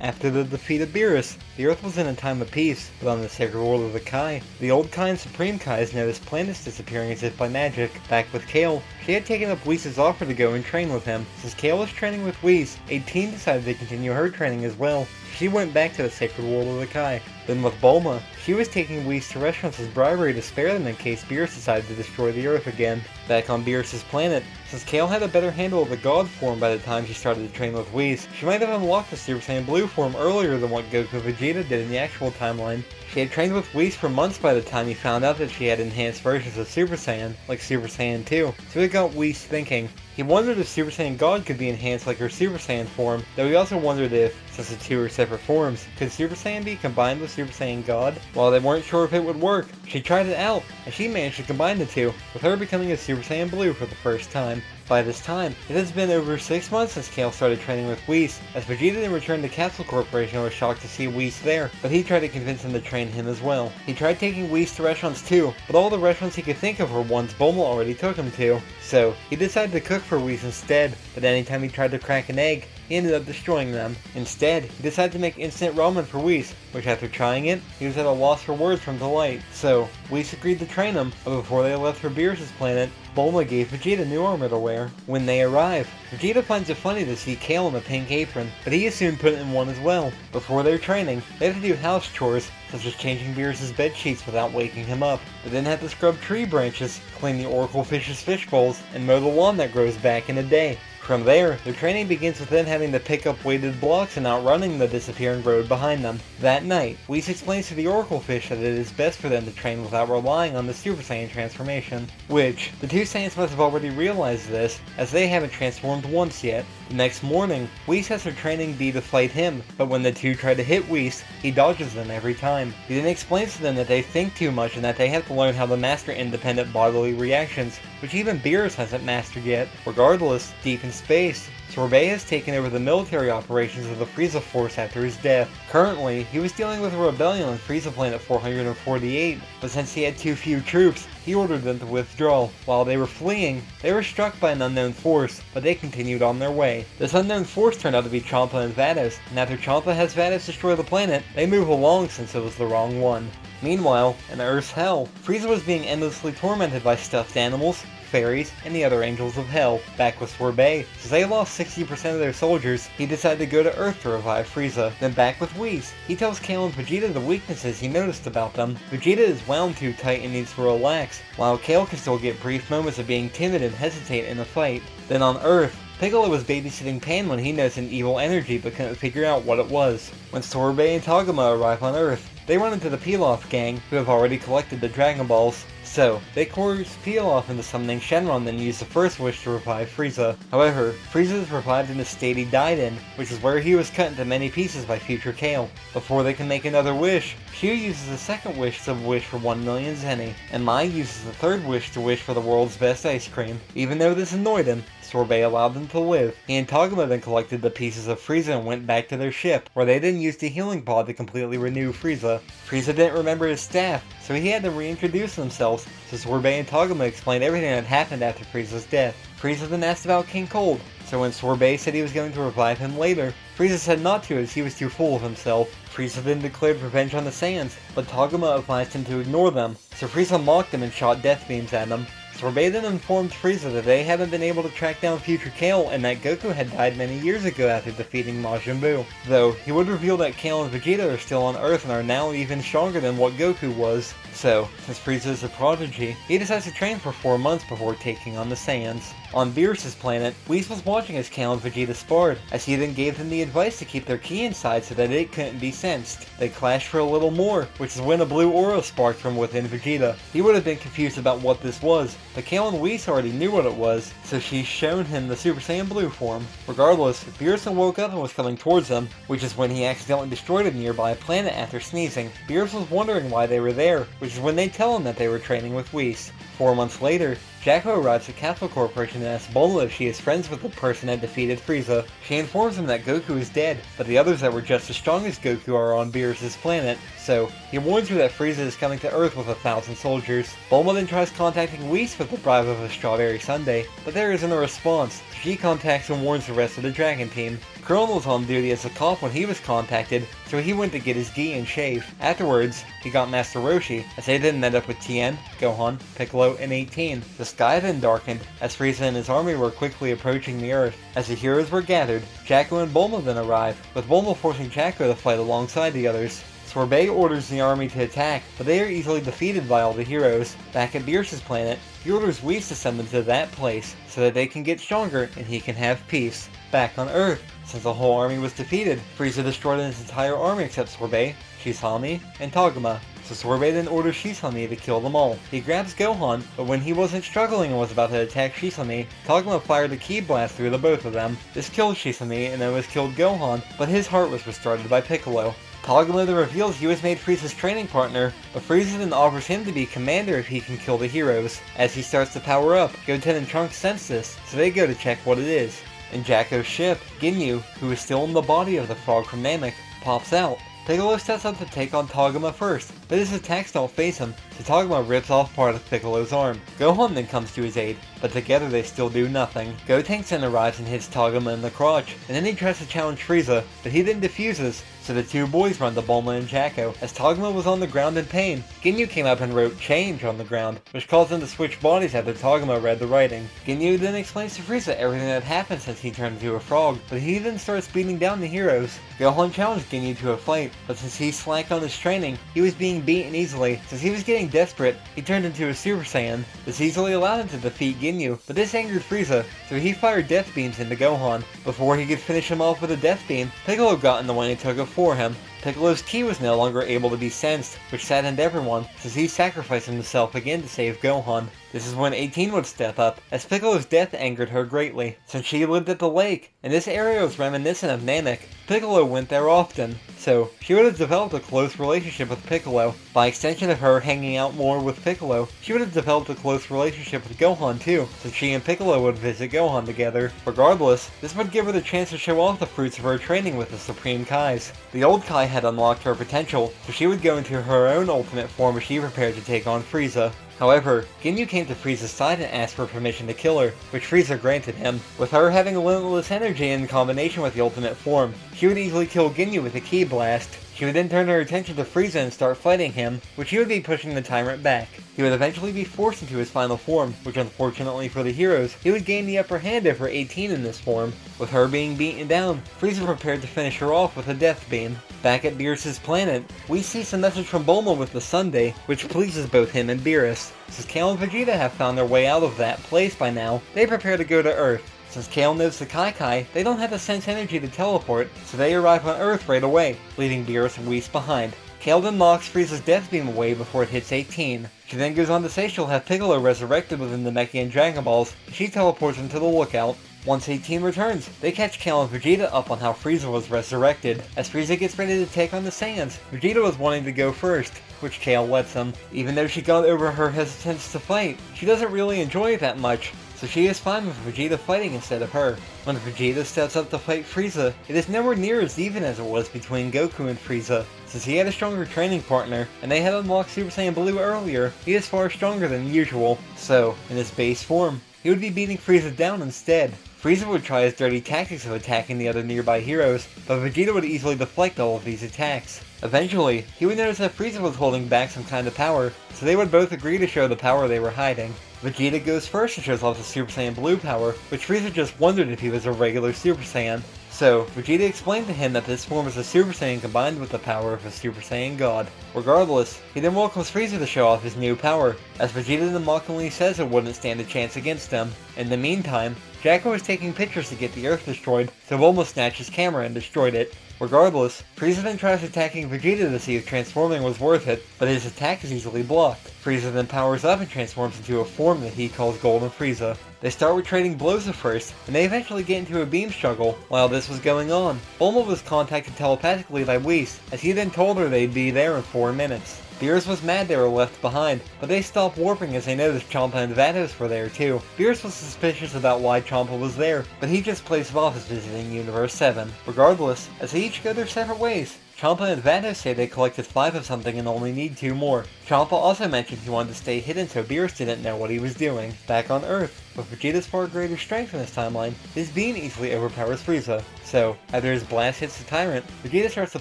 After the defeat of Beerus, the Earth was in a time of peace, but on the sacred world of the Kai, the old Kai and Supreme Kais noticed planets disappearing as if by magic. Back with Kale, she had taken up Whis' offer to go and train with him. Since Kale was training with Whis, 18 decided to continue her training as well. She went back to the sacred world of the Kai. Then with Bulma, she was taking Whis to restaurants as bribery to spare them in case Beerus decided to destroy the Earth again. Back on Beerus' planet, since Kale had a better handle of the God form by the time she started to train with Whis, she might have unlocked the Super Saiyan Blue form earlier than what Goku and Vegeta did in the actual timeline. She had trained with Whis for months by the time he found out that she had enhanced versions of Super Saiyan, like Super Saiyan 2, so it got Whis thinking. He wondered if Super Saiyan God could be enhanced like her Super Saiyan form, though he also wondered if, since the two are separate forms, could Super Saiyan be combined with Super Saiyan God? While they weren't sure if it would work, she tried it out, and she managed to combine the two, with her becoming a Super Saiyan Blue for the first time. By this time, it has been over 6 months since Kale started training with Whis, as Vegeta then returned to Capsule Corporation was shocked to see Whis there, but he tried to convince him to train him as well. He tried taking Whis to restaurants too, but all the restaurants he could think of were ones Bulma already took him to. So, he decided to cook for Whis instead, but anytime he tried to crack an egg, he ended up destroying them. Instead, he decided to make instant ramen for Whis, which after trying it, he was at a loss for words from delight. So, Whis agreed to train him, but before they left for Beerus' planet, Bulma gave Vegeta new armor to wear. When they arrive, Vegeta finds it funny to see Kale in a pink apron, but he assumed put in one as well. Before their training, they have to do house chores, such as changing Beerus' bed sheets without waking him up. They then have to scrub tree branches, clean the Oracle Fish's fish bowls, and mow the lawn that grows back in a day. From there, their training begins with them having to pick up weighted blocks and outrunning the disappearing road behind them. That night, Whis explains to the Oracle Fish that it is best for them to train without relying on the Super Saiyan transformation, which, the two Saiyans must have already realized this, as they haven't transformed once yet. The next morning, Whis has her training be to fight him, but when the two try to hit Whis, he dodges them every time. He then explains to them that they think too much and that they have to learn how to master independent bodily reactions, which even Beerus hasn't mastered yet. Regardless, deep in space, Chore-based has taken over the military operations of the Frieza force after his death. Currently, he was dealing with a rebellion on Frieza Planet 448, but since he had too few troops, he ordered them to withdraw. While they were fleeing, they were struck by an unknown force, but they continued on their way. This unknown force turned out to be Champa and Vados, and after Champa has Vados destroy the planet, they move along since it was the wrong one. Meanwhile, in Earth's hell, Frieza was being endlessly tormented by stuffed animals, fairies, and the other angels of hell. Back with Chore-based, since they lost 60% of their soldiers, he decided to go to Earth to revive Frieza. Then back with Whis, he tells Kale and Vegeta the weaknesses he noticed about them. Vegeta is wound too tight and needs to relax, while Kale can still get brief moments of being timid and hesitate in a fight. Then on Earth, Piccolo was babysitting Pan when he noticed an evil energy but couldn't figure out what it was. When Chore-based and Togama arrive on Earth, they run into the Pilaf gang, who have already collected the Dragon Balls. So, they coerce Pilaf into summoning Shenron then use the first wish to revive Frieza. However, Frieza is revived in the state he died in, which is where he was cut into many pieces by future Kale. Before they can make another wish, Shu uses the second wish to wish for 1 million Zenny, and Mai uses the third wish to wish for the world's best ice cream. Even though this annoyed him, Chore-based allowed them to live. He and Togama then collected the pieces of Frieza and went back to their ship, where they then used the healing pod to completely renew Frieza. Frieza didn't remember his staff, so he had to reintroduce themselves, so Chore-based and Togama explained everything that happened after Frieza's death. Frieza then asked about King Cold, so when Chore-based said he was going to revive him later, Frieza said not to as he was too full of himself. Frieza then declared revenge on the Saiyans, but Togama advised him to ignore them, so Frieza mocked him and shot death beams at him. Chore-based then informed Frieza that they haven't been able to track down future Kale and that Goku had died many years ago after defeating Majin Buu. Though, he would reveal that Kale and Vegeta are still on Earth and are now even stronger than what Goku was. So, since Frieza is a prodigy, he decides to train for 4 months before taking on the Saiyans. On Beerus' planet, Whis was watching as Kale and Vegeta sparred, as he then gave them the advice to keep their ki inside so that it couldn't be sensed. They clashed for a little more, which is when a blue aura sparked from within Vegeta. He would have been confused about what this was, but Kale and Whis already knew what it was, so she's shown him the Super Saiyan Blue form. Regardless, Beerus woke up and was coming towards them, which is when he accidentally destroyed a nearby planet after sneezing. Beerus was wondering why they were there, which is when they tell him that they were training with Whis. 4 months later, Jacko arrives at Capsule Corporation and asks Bulma if she is friends with the person that defeated Frieza. She informs him that Goku is dead, but the others that were just as strong as Goku are on Beerus' planet, so he warns her that Frieza is coming to Earth with 1,000 soldiers. Bulma then tries contacting Whis with the bribe of a strawberry sundae, but there isn't a response, so she contacts and warns the rest of the Dragon team. Krillin was on duty as a cop when he was contacted, so he went to get his gi and shave. Afterwards, he got Master Roshi, as they then met up with Tien, Gohan, Piccolo, and 18. The sky then darkened, as Frieza and his army were quickly approaching the Earth. As the heroes were gathered, Jacko and Bulma then arrived, with Bulma forcing Jacko to fight alongside the others. Sorbet orders the army to attack, but they are easily defeated by all the heroes. Back at Beerus' planet, he orders Whis to send them to that place, so that they can get stronger and he can have peace. Back on Earth, since the whole army was defeated, Frieza destroyed his entire army except Sorbet, Shisami, and Togama. So Sorbet then orders Shisami to kill them all. He grabs Gohan, but when he wasn't struggling and was about to attack Shisami, Togama fired a ki blast through the both of them. This killed Shisami and then was killed Gohan, but his heart was restored by Piccolo. Togama then reveals he was made Frieza's training partner, but Frieza then offers him to be commander if he can kill the heroes. As he starts to power up, Goten and Trunks sense this, so they go to check what it is. In Jacko's ship, Ginyu, who is still in the body of the frog from Namek, pops out. Piccolo sets up to take on Togama first, but his attacks don't faze him, so Togama rips off part of Piccolo's arm. Gohan then comes to his aid, but together they still do nothing. Gotenks then arrives and hits Togama in the crotch, and then he tries to challenge Frieza, but he then defuses, so the two boys run to Bulma and Jacko. As Togama was on the ground in pain, Ginyu came up and wrote "change" on the ground, which caused them to switch bodies after Togama read the writing. Ginyu then explains to Frieza everything that happened since he turned into a frog, but he then starts beating down the heroes. Gohan challenged Ginyu to a fight, but since he slacked on his training, he was being beaten easily. Since he was getting desperate, he turned into a Super Saiyan. This easily allowed him to defeat Ginyu, but this angered Frieza, so he fired death beams into Gohan. Before he could finish him off with a death beam, Piccolo got in the way and took it for him. Piccolo's ki was no longer able to be sensed, which saddened everyone, since he sacrificed himself again to save Gohan. This is when 18 would step up, as Piccolo's death angered her greatly, since she lived at the lake, and this area was reminiscent of Namek. Piccolo went there often, so she would have developed a close relationship with Piccolo. By extension of her hanging out more with Piccolo, she would have developed a close relationship with Gohan too, since she and Piccolo would visit Gohan together. Regardless, this would give her the chance to show off the fruits of her training with the Supreme Kais. The old Kai had unlocked her potential, so she would go into her own ultimate form as she prepared to take on Frieza. However, Ginyu came to Frieza's side and asked for permission to kill her, which Frieza granted him. With her having limitless energy in combination with the ultimate form, she would easily kill Ginyu with a ki blast. She would then turn her attention to Frieza and start fighting him, which he would be pushing the tyrant back. He would eventually be forced into his final form, which unfortunately for the heroes, he would gain the upper hand over 18 in this form. With her being beaten down, Frieza prepared to finish her off with a death beam. Back at Beerus' planet, we see some message from Bulma with the sundae, which pleases both him and Beerus. Since Kale and Vegeta have found their way out of that place by now, they prepare to go to Earth. Since Kale knows the Kai, they don't have the sense energy to teleport, so they arrive on Earth right away, leaving Beerus and Whis behind. Kale then knocks Frieza's death beam away before it hits 18. She then goes on to say she'll have Piccolo resurrected within the Namekian Dragon Balls, and she teleports him to the lookout. Once 18 returns, they catch Kale and Vegeta up on how Frieza was resurrected. As Frieza gets ready to take on the Saiyans, Vegeta was wanting to go first, which Kale lets him. Even though she got over her hesitance to fight, she doesn't really enjoy it that much, so she is fine with Vegeta fighting instead of her. When Vegeta steps up to fight Frieza, it is nowhere near as even as it was between Goku and Frieza. Since he had a stronger training partner, and they had unlocked Super Saiyan Blue earlier, he is far stronger than usual. So, in his base form, he would be beating Frieza down instead. Frieza would try his dirty tactics of attacking the other nearby heroes, but Vegeta would easily deflect all of these attacks. Eventually, he would notice that Frieza was holding back some kind of power, so they would both agree to show the power they were hiding. Vegeta goes first and shows off the Super Saiyan Blue power, which Frieza just wondered if he was a regular Super Saiyan. So, Vegeta explained to him that this form is a Super Saiyan combined with the power of a Super Saiyan God. Regardless, he then welcomes Frieza to show off his new power, as Vegeta then mockingly says it wouldn't stand a chance against him. In the meantime, Jacko is taking pictures to get the Earth destroyed, so Bulma snatched his camera and destroyed it. Regardless, Frieza then tries attacking Vegeta to see if transforming was worth it, but his attack is easily blocked. Frieza then powers up and transforms into a form that he calls Golden Frieza. They start with trading blows at first, and they eventually get into a beam struggle. While this was going on, Bulma was contacted telepathically by Whis, as he then told her they'd be there in 4 minutes. Beerus was mad they were left behind, but they stopped warping as they noticed Champa and Vados were there too. Beerus was suspicious about why Champa was there, but he just plays it off as visiting Universe 7. Regardless, as they each go their separate ways, Champa and Vados say they collected 5 of something and only need 2 more. Champa also mentioned he wanted to stay hidden so Beerus didn't know what he was doing. Back on Earth, with Vegeta's far greater strength in this timeline, his beam easily overpowers Frieza. So, after his blast hits the Tyrant, Vegeta starts to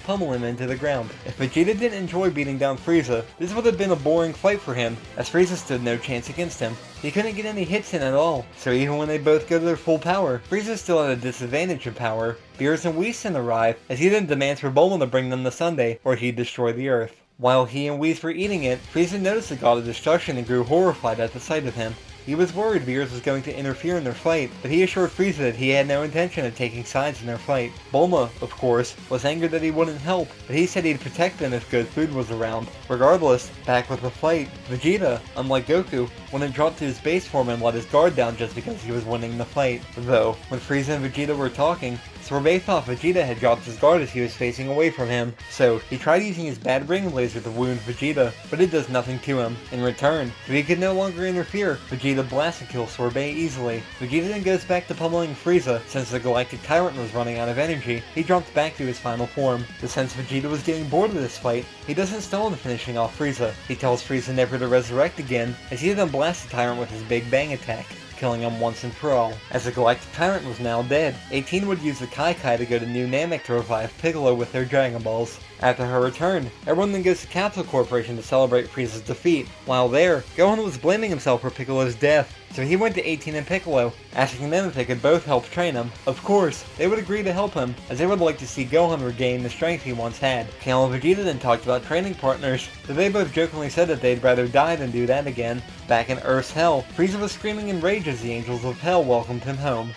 pummel him into the ground. If Vegeta didn't enjoy beating down Frieza, this would have been a boring fight for him, as Frieza stood no chance against him. He couldn't get any hits in at all, so even when they both go to their full power, Frieza still had a disadvantage of power. Beerus and Whis then arrive, as he then demands for Bulma to bring them the sundae, or he'd destroy the Earth. While he and Whis were eating it, Frieza noticed the God of Destruction and grew horrified at the sight of him. He was worried Beerus was going to interfere in their fight, but he assured Frieza that he had no intention of taking sides in their fight. Bulma, of course, was angered that he wouldn't help, but he said he'd protect them if good food was around. Regardless, back with the fight, Vegeta, unlike Goku, wouldn't drop to his base form and let his guard down just because he was winning the fight. Though, when Frieza and Vegeta were talking, Chore-based thought Vegeta had dropped his guard as he was facing away from him, so he tried using his bad ring laser to wound Vegeta, but it does nothing to him. In return, if he could no longer interfere, Vegeta blasts and kills Chore-based easily. Vegeta then goes back to pummeling Frieza. Since the Galactic Tyrant was running out of energy, he dropped back to his final form. But since Vegeta was getting bored of this fight, he doesn't stall in finishing off Frieza. He tells Frieza never to resurrect again, as he then blasts the Tyrant with his Big Bang attack, killing him once and for all. As the Galactic Tyrant was now dead, 18 would use the Kai Kai to go to New Namek to revive Piccolo with their Dragon Balls. After her return, everyone then goes to Capsule Corporation to celebrate Frieza's defeat. While there, Gohan was blaming himself for Piccolo's death, so he went to 18 and Piccolo, asking them if they could both help train him. Of course, they would agree to help him, as they would like to see Gohan regain the strength he once had. Kale and Vegeta then talked about training partners, but they both jokingly said that they'd rather die than do that again. Back in Earth's Hell, Frieza was screaming in rage as the Angels of Hell welcomed him home.